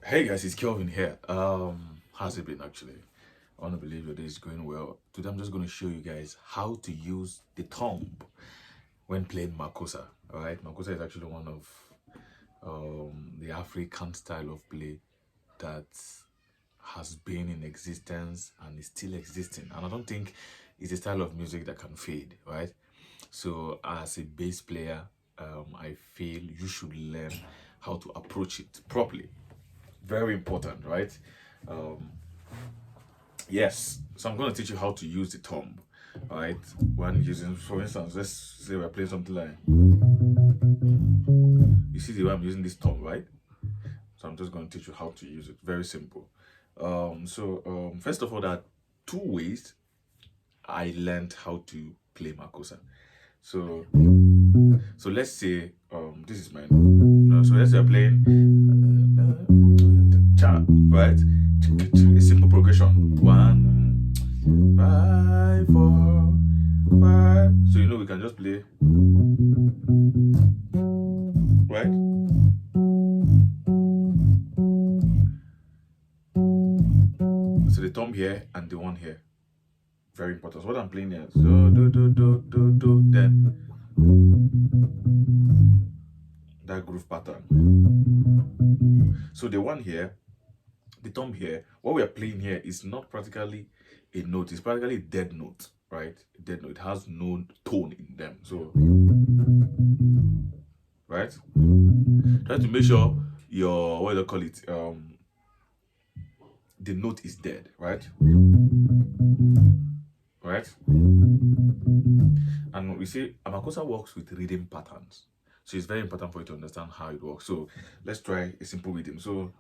Hey guys, it's Kelvin here. How's it been actually? I want to believe your day is going well. Today I'm just going to show you guys how to use the thumb when playing Makossa. Alright, Makossa is actually one of the African style of play that has been in existence and is still existing. And I don't think it's a style of music that can fade, right? So as a bass player, I feel you should learn how to approach it properly. Very important, right? Um, yes. So I'm going to teach you how to use the thumb, right? When using, for instance, let's say we're playing something like, you see the way I'm using this thumb, right? So I'm just going to teach you how to use it. Very simple. First of all, there are two ways I learned how to play Makossa. So, so let's say this is mine. So let's say I'm playing cha, right? A simple progression. 1, 5, 4, 5. So we can just play, right? So the thumb here and the one here. Very important. So what I'm playing here. So do then that groove pattern. So the one here, the thumb here, what we are playing here is not practically a note, it's practically a dead note, right? A dead note. It has no tone in them. So right? Try to make sure your what do you call it? The note is dead, right? Right? And we say Amakosa works with rhythm patterns. So it's very important for you to understand how it works. So let's try a simple rhythm. So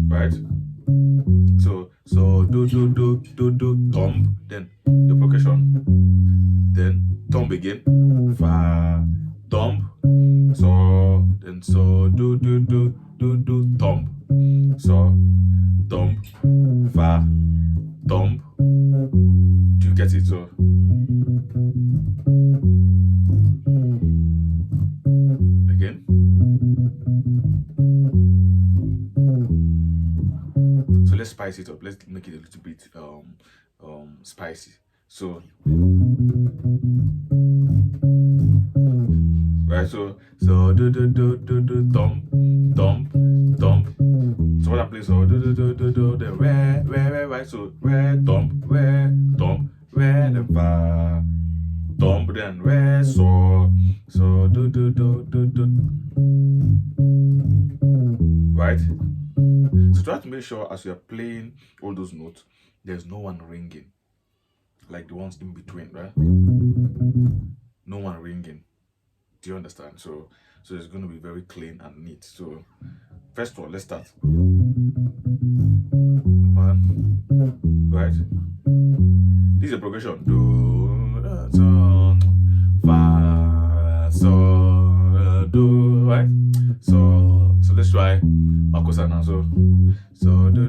right? So do thumb, then the percussion, then thumb again, fa, thumb, so, then so do thumb, so, thumb, fa, thumb. Do you get it? So again. So let's spice it up. Let's make it a little bit spicy. So right, so do thumb. So what I play, so do then re right, so re thumb, then fa thumb, then re so do right. So try to make sure as you are playing all those notes, there's no one ringing, like the ones in between, right? No one ringing. Do you understand? So it's going to be very clean and neat. So first one, let's start. 1, right? This is a progression. Do, so, fa, so, do, right? So let's try Makossa now. So do.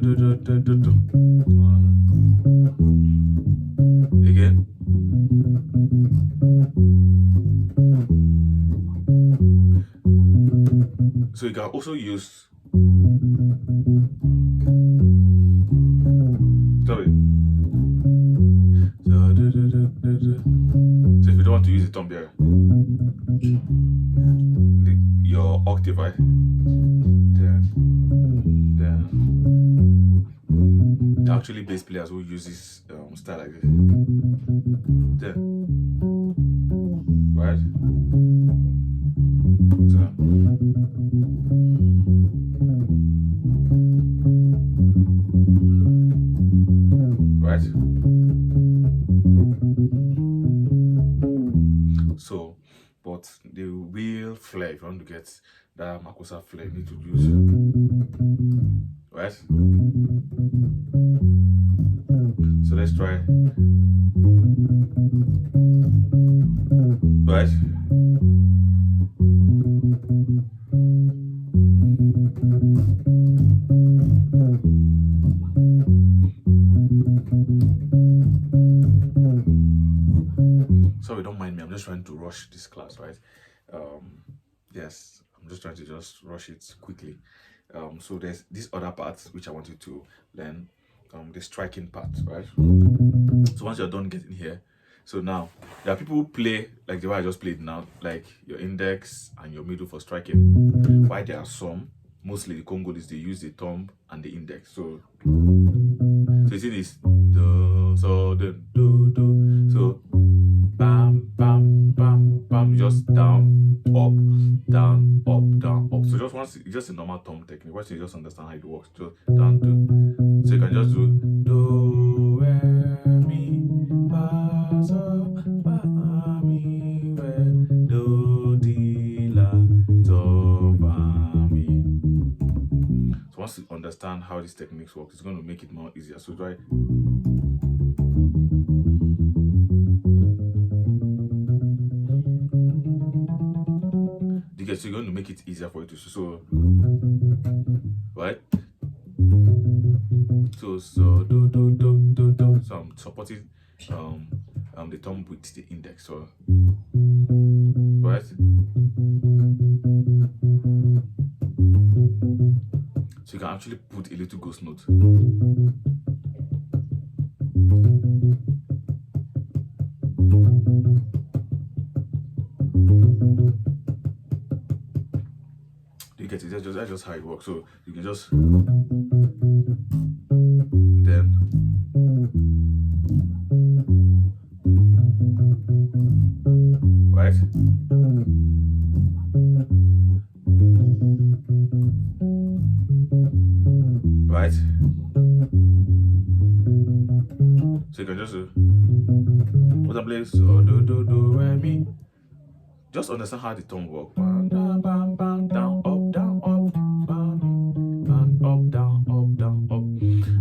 Again. So you can also use, sorry. So if you don't want to use the thumb here, your octave, right? Then actually bass players who use this style like this. Then right? So right? So, but the real flair, if you want to get that Makossa flair, you need to use, right? So let's try, right? sorry, don't mind me. I'm just trying to rush this class, right? Yes, I'm just trying to just rush it quickly. So there's this other part which I want you to learn, the striking part, right? So once you're done getting here, so now there are people who play like the way I just played now, like your index and your middle for striking. Why there are some, mostly the Congolese, they use the thumb and the index. So you see this do, so the do, so bam bam bam bam, just down up down up down up. So just once, just a normal thumb technique. Once you just understand how it works, just down do. So you can just do do re mi fa sol fa mi re do di la do fa mi. So once you understand how these techniques work, it's going to make it more easier. So try. So you're going to make it easier for you to right? So do. So I'm supporting the thumb with the index. So right. So you can actually put a little ghost note. You get it? That's just how it works. So you can just then right. Right. So you can just what I'm playing, so do re mi. Just understand how the thumb works. Bam, bam, bam, down, up, bam, up, down, up.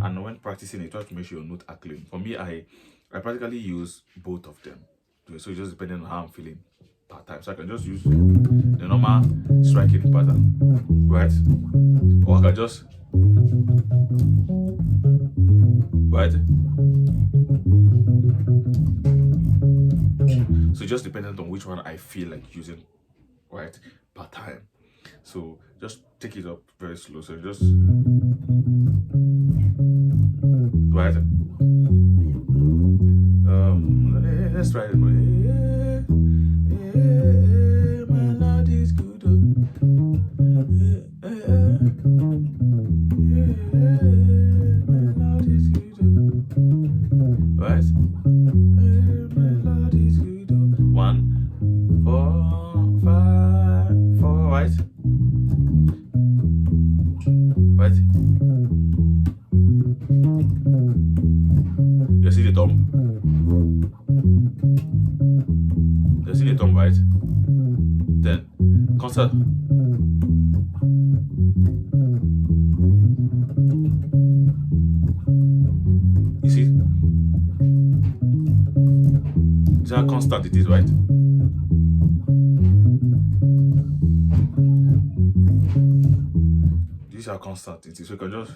And when practicing it, try to make sure your note are clean. For me, I practically use both of them. So it just depending on how I'm feeling per time. So I can just use the normal striking pattern, right? Or I can just right. So just dependent on which one I feel like using, right, per time. So just take it up very slow. So just right. Let's try it. Melody's good. Melody's good. Right. Melody's good. 1, 4, 5, 4. Right. Right. You see the thumb? You see the thumb, right? Then concert. You see? See how constant it is, right? This is how constant it is. So you can just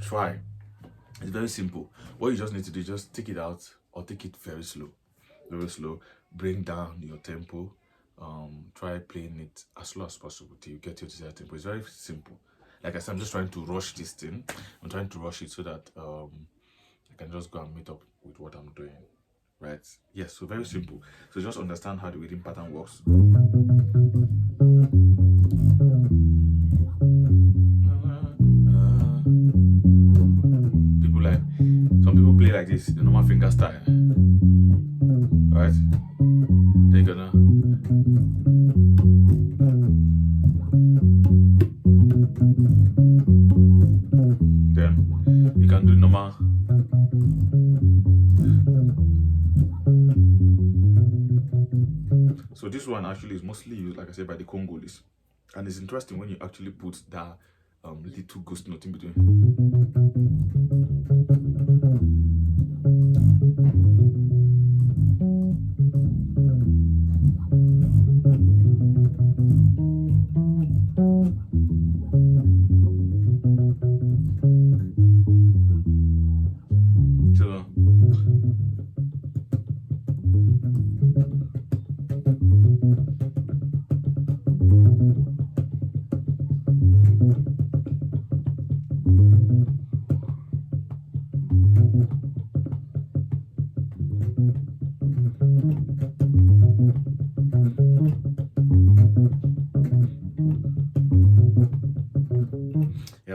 try. It's very simple. What you just need to do is just take it out or take it very slow. Bring down your tempo. Try playing it as slow as possible till you get your desired tempo. It's very simple. Like I said, I'm just trying to rush this thing. I'm trying to rush it so that I can just go and meet up with what I'm doing. Right? Yes, so very simple. So just understand how the rhythm pattern works. Some people play like this, the normal finger style. Right? Then you're gonna then you can do normal. So this one actually is mostly used, like I said, by the Congolese. And it's interesting when you actually put that little ghost note in between.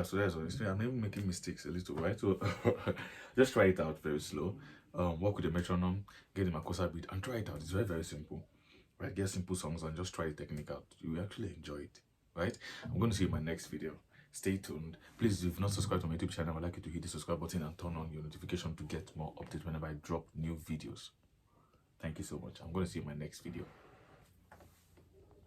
So yeah, so that's what I'm even making mistakes a little, right? So just try it out very slow. Work with the metronome, get the makosa beat, and try it out. It's very, very simple, right? Get simple songs and just try the technique out. You will actually enjoy it, right? I'm going to see you in my next video. Stay tuned. Please, if you've not subscribed to my YouTube channel, I'd like you to hit the subscribe button and turn on your notification to get more updates whenever I drop new videos. Thank you so much. I'm going to see you in my next video.